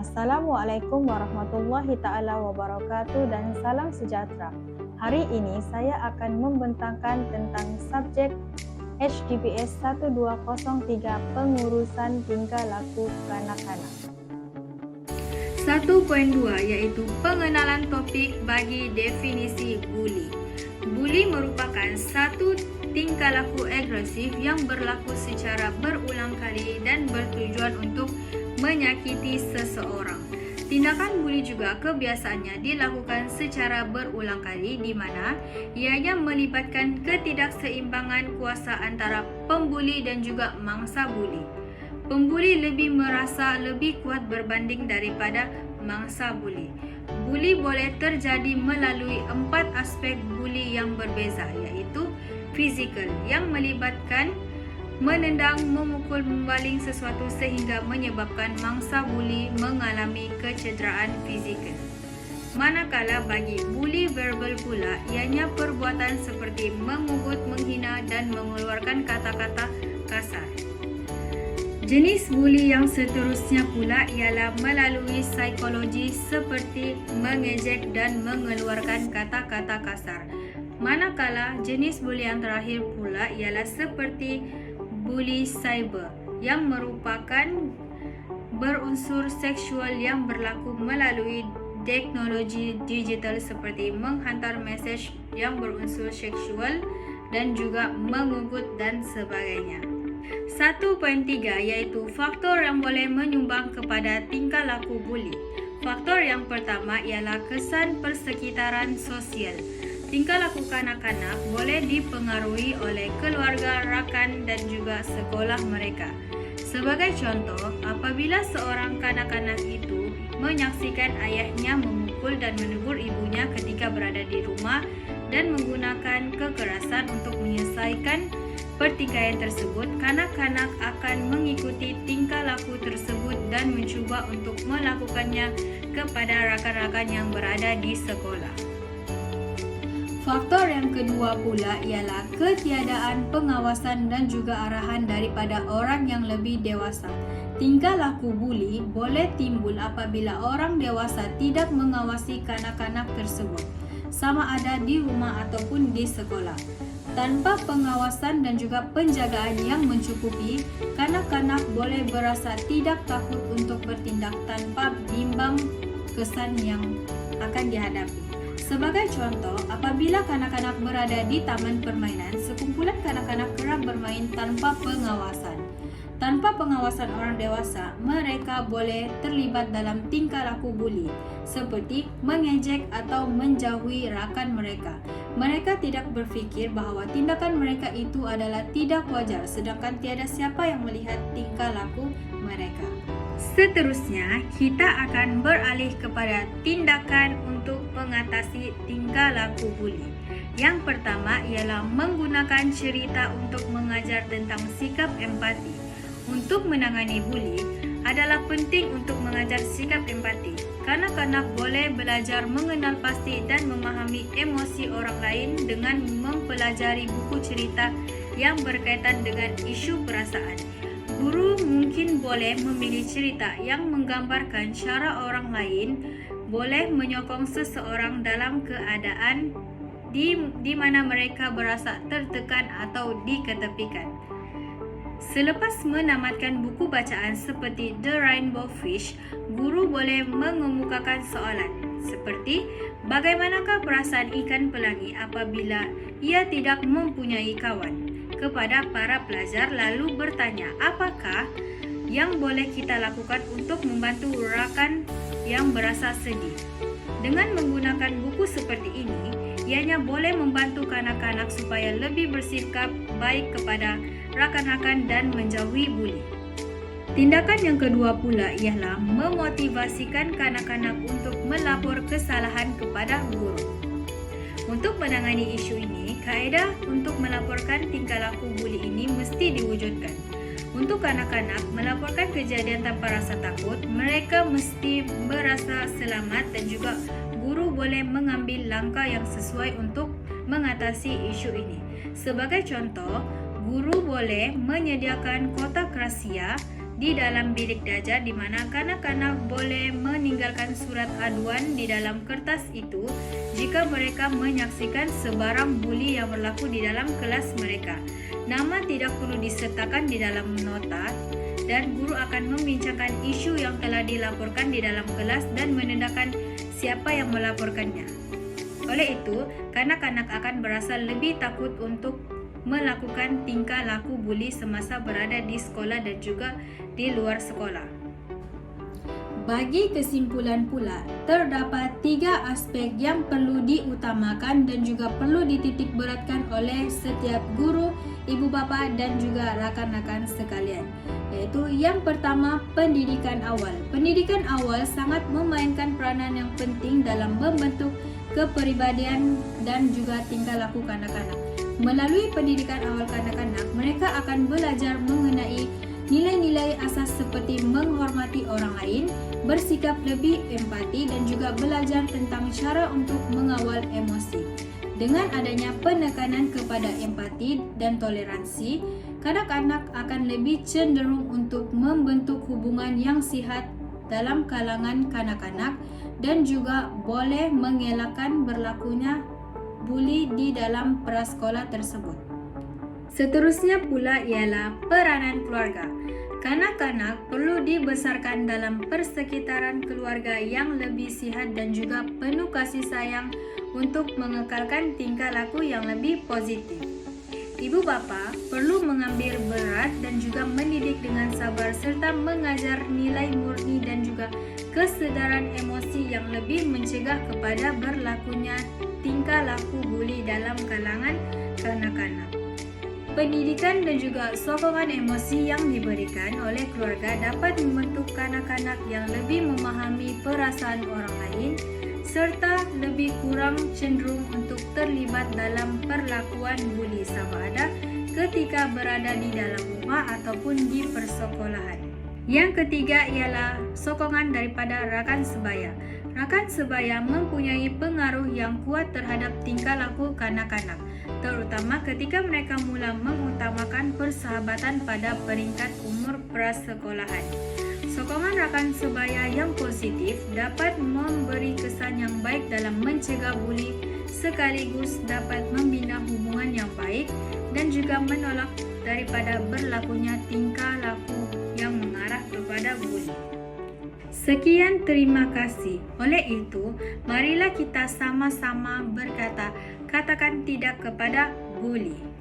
Assalamualaikum warahmatullahi ta'ala wabarakatuh dan salam sejahtera. Hari ini saya akan membentangkan tentang subjek HDPS 1203 pengurusan tingkah laku kanak-kanak. 1.2 yaitu pengenalan topik bagi definisi bully. Bully merupakan satu tingkah laku agresif yang berlaku secara berulang kali dan bertujuan untuk menyakiti seseorang. Tindakan bully juga kebiasaannya dilakukan secara berulang kali di mana ianya melibatkan ketidakseimbangan kuasa antara pembuli dan juga mangsa bully. Pembuli lebih merasa lebih kuat berbanding daripada mangsa bully. Bully boleh terjadi melalui 4 aspek bully yang berbeza, iaitu fizikal yang melibatkan menendang, memukul, membaling sesuatu sehingga menyebabkan mangsa bully mengalami kecederaan fizikal. Manakala bagi bully verbal pula, ianya perbuatan seperti mengugut, menghina dan mengeluarkan kata-kata kasar. Jenis bully yang seterusnya pula ialah melalui psikologi seperti mengejek dan mengeluarkan kata-kata kasar. Manakala jenis bully yang terakhir pula ialah seperti bully cyber yang merupakan berunsur seksual yang berlaku melalui teknologi digital seperti menghantar mesej yang berunsur seksual dan juga mengugut dan sebagainya. 1.3 yaitu faktor yang boleh menyumbang kepada tingkah laku bully. Faktor yang pertama ialah kesan persekitaran sosial. Tingkah laku kanak-kanak boleh dipengaruhi oleh keluarga, rakan dan juga sekolah mereka. Sebagai contoh, apabila seorang kanak-kanak itu menyaksikan ayahnya memukul dan menegur ibunya ketika berada di rumah dan menggunakan kekerasan untuk menyelesaikan pertikaian tersebut, kanak-kanak akan mengikuti tingkah laku tersebut dan mencuba untuk melakukannya kepada rakan-rakan yang berada di sekolah. Faktor yang kedua pula ialah ketiadaan pengawasan dan juga arahan daripada orang yang lebih dewasa. Tingkah laku bully boleh timbul apabila orang dewasa tidak mengawasi kanak-kanak tersebut, sama ada di rumah ataupun di sekolah. Tanpa pengawasan dan juga penjagaan yang mencukupi, kanak-kanak boleh berasa tidak takut untuk bertindak tanpa bimbang kesan yang akan dihadapi. Sebagai contoh, apabila kanak-kanak berada di taman permainan, sekumpulan kanak-kanak kerap bermain tanpa pengawasan. Tanpa pengawasan orang dewasa, mereka boleh terlibat dalam tingkah laku bully, seperti mengejek atau menjauhi rakan mereka. Mereka tidak berfikir bahawa tindakan mereka itu adalah tidak wajar, sedangkan tiada siapa yang melihat tingkah laku mereka. Seterusnya, kita akan beralih kepada tindakan untuk mengatasi tingkah laku bully. Yang pertama ialah menggunakan cerita untuk mengajar tentang sikap empati. Untuk menangani bully adalah penting untuk mengajar sikap empati. Kanak-kanak boleh belajar mengenal pasti dan memahami emosi orang lain dengan mempelajari buku cerita yang berkaitan dengan isu perasaan. Guru mungkin boleh memilih cerita yang menggambarkan cara orang lain boleh menyokong seseorang dalam keadaan di mana mereka berasa tertekan atau diketepikan. Selepas menamatkan buku bacaan seperti The Rainbow Fish, guru boleh mengemukakan soalan seperti bagaimanakah perasaan ikan pelangi apabila ia tidak mempunyai kawan kepada para pelajar, lalu bertanya apakah yang boleh kita lakukan untuk membantu rakan yang berasa sedih. Dengan menggunakan buku seperti ini, ianya boleh membantu kanak-kanak supaya lebih bersikap baik kepada rakan-rakan dan menjauhi bully. Tindakan yang kedua pula ialah memotivasikan kanak-kanak untuk melapor kesalahan kepada guru. Untuk menangani isu ini, kaedah untuk melaporkan tingkah laku bully ini mesti diwujudkan. Untuk kanak-kanak melaporkan kejadian tanpa rasa takut, mereka mesti berasa selamat dan juga guru boleh mengambil langkah yang sesuai untuk mengatasi isu ini. Sebagai contoh, guru boleh menyediakan kotak rahasia di dalam bilik darjah di mana kanak-kanak boleh meninggalkan surat aduan di dalam kertas itu jika mereka menyaksikan sebarang buli yang berlaku di dalam kelas mereka. Nama tidak perlu disertakan di dalam nota dan guru akan membincangkan isu yang telah dilaporkan di dalam kelas dan menandakan siapa yang melaporkannya. Oleh itu, kanak-kanak akan berasa lebih takut untuk melakukan tingkah laku buli semasa berada di sekolah dan juga di luar sekolah. Bagi kesimpulan pula, terdapat 3 aspek yang perlu diutamakan dan juga perlu dititik beratkan oleh setiap guru, ibu bapa dan juga rakan-rakan sekalian. Yaitu yang pertama, pendidikan awal. Pendidikan awal sangat memainkan peranan yang penting dalam membentuk kepribadian dan juga tingkah laku kanak-kanak. Melalui pendidikan awal kanak-kanak, mereka akan belajar mengenai nilai-nilai asas seperti menghormati orang lain, bersikap lebih empati dan juga belajar tentang cara untuk mengawal emosi. Dengan adanya penekanan kepada empati dan toleransi, kanak-kanak akan lebih cenderung untuk membentuk hubungan yang sihat dalam kalangan kanak-kanak dan juga boleh mengelakkan berlakunya buli di dalam prasekolah tersebut. Seterusnya pula ialah peranan keluarga. Kanak-kanak perlu dibesarkan dalam persekitaran keluarga yang lebih sihat dan juga penuh kasih sayang untuk mengekalkan tingkah laku yang lebih positif. Ibu bapa perlu mengambil berat dan juga mendidik dengan sabar serta mengajar nilai murni dan juga kesedaran emosi yang lebih mencegah kepada berlakunya tingkah laku buli dalam kalangan kanak-kanak. Pendidikan dan juga sokongan emosi yang diberikan oleh keluarga dapat membentuk kanak-kanak yang lebih memahami perasaan orang lain serta lebih kurang cenderung untuk terlibat dalam perlakuan buli sama ada ketika berada di dalam rumah ataupun di persekolahan. Yang ketiga ialah sokongan daripada rakan sebaya. Rakan sebaya mempunyai pengaruh yang kuat terhadap tingkah laku kanak-kanak, terutama ketika mereka mula mengutamakan persahabatan pada peringkat umur prasekolahan. Sokongan rakan sebaya yang positif dapat memberi kesan yang baik dalam mencegah buli sekaligus dapat membina hubungan yang baik dan juga menolak daripada berlakunya tingkah laku yang mengarah kepada buli. Sekian, terima kasih. Oleh itu, marilah kita sama-sama berkata, katakan tidak kepada buli.